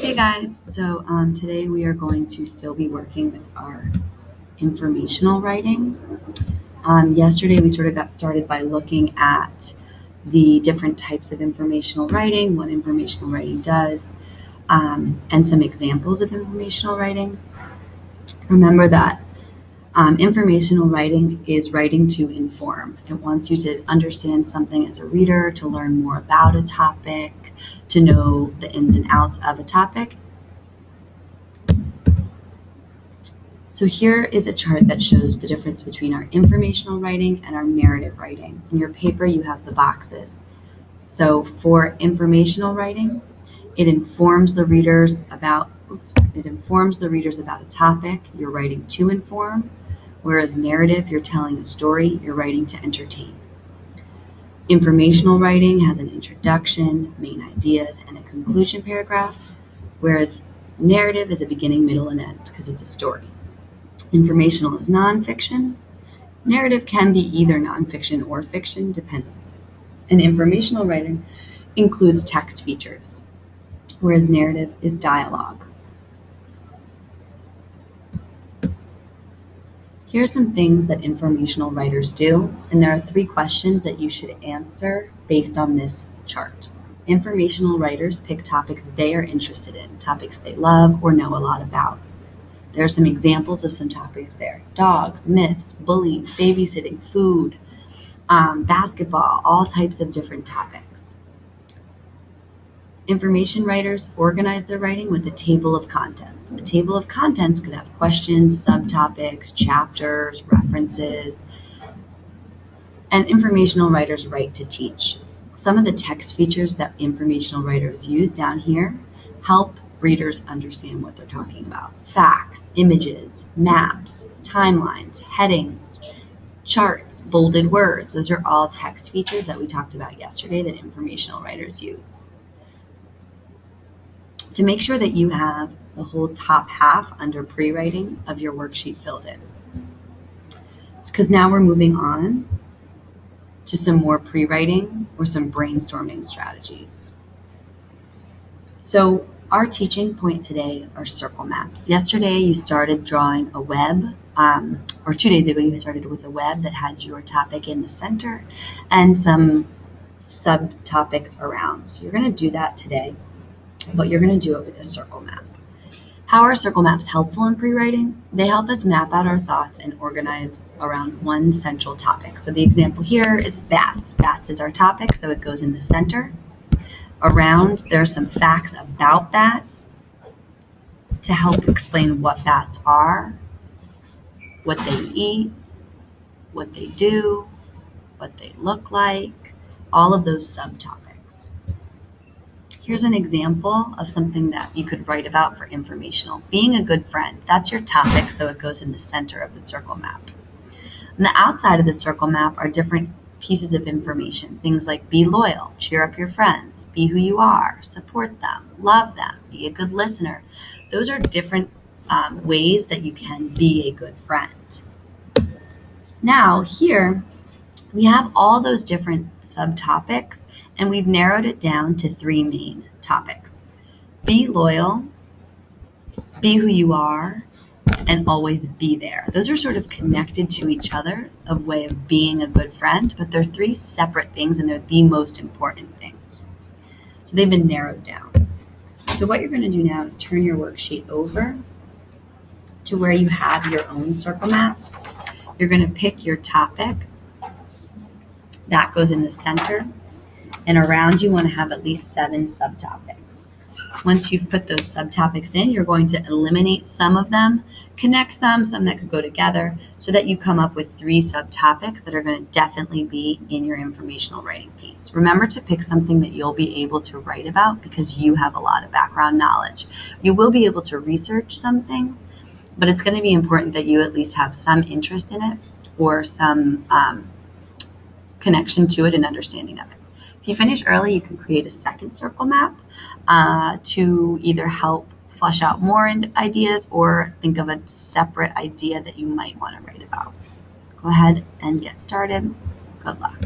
Hey guys, so today we are going to still be working with our informational writing. Yesterday we sort of got started by looking at the different types of informational writing, what informational writing does, and some examples of informational writing. Remember that informational writing is writing to inform. It wants you to understand something as a reader, to learn more about a topic, to know the ins and outs of a topic. So here is a chart that shows the difference between our informational writing and our narrative writing. In your paper, you have the boxes. So for informational writing, it informs the readers about a topic. You're writing to inform, whereas narrative, you're telling a story, you're writing to entertain. Informational writing has an introduction, main ideas, and a conclusion paragraph, whereas narrative is a beginning, middle, and end because it's a story. Informational is nonfiction. Narrative can be either nonfiction or fiction, depending. And informational writing includes text features, whereas narrative is dialogue. Here are some things that informational writers do, and there are 3 questions that you should answer based on this chart. Informational writers pick topics they are interested in, topics they love or know a lot about. There are some examples of some topics there: dogs, myths, bullying, babysitting, food, basketball, all types of different topics. Information writers organize their writing with a table of contents. A table of contents could have questions, subtopics, chapters, references, and informational writers write to teach. Some of the text features that informational writers use down here help readers understand what they're talking about. Facts, images, maps, timelines, headings, charts, bolded words. Those are all text features that we talked about yesterday that informational writers use. To make sure that you have the whole top half under pre-writing of your worksheet filled in. It's because now we're moving on to some more pre-writing or some brainstorming strategies. So our teaching point today are circle maps. Yesterday you started drawing a web, or 2 days ago you started with a web that had your topic in the center and some subtopics around. So you're going to do that today, but you're going to do it with a circle map. How are circle maps helpful in pre-writing? They help us map out our thoughts and organize around one central topic. So the example here is bats. Bats is our topic, so it goes in the center. Around, there are some facts about bats to help explain what bats are, what they eat, what they do, what they look like, all of those subtopics. Here's an example of something that you could write about for informational. Being a good friend, that's your topic, so it goes in the center of the circle map. On the outside of the circle map are different pieces of information, things like be loyal, cheer up your friends, be who you are, support them, love them, be a good listener. Those are different ways that you can be a good friend. Now here we have all those different subtopics and we've narrowed it down to 3 main topics. Be loyal, be who you are, and always be there. Those are sort of connected to each other, a way of being a good friend, but they're 3 separate things and they're the most important things. So they've been narrowed down. So what you're going to do now is turn your worksheet over to where you have your own circle map. You're going to pick your topic. That goes in the center. And around you want to have at least 7 subtopics. Once you've put those subtopics in, you're going to eliminate some of them, connect some that could go together, so that you come up with 3 subtopics that are going to definitely be in your informational writing piece. Remember to pick something that you'll be able to write about because you have a lot of background knowledge. You will be able to research some things, but it's going to be important that you at least have some interest in it or some connection to it and understanding of it. If you finish early, you can create a second circle map to either help flesh out more ideas or think of a separate idea that you might want to write about. Go ahead and get started. Good luck.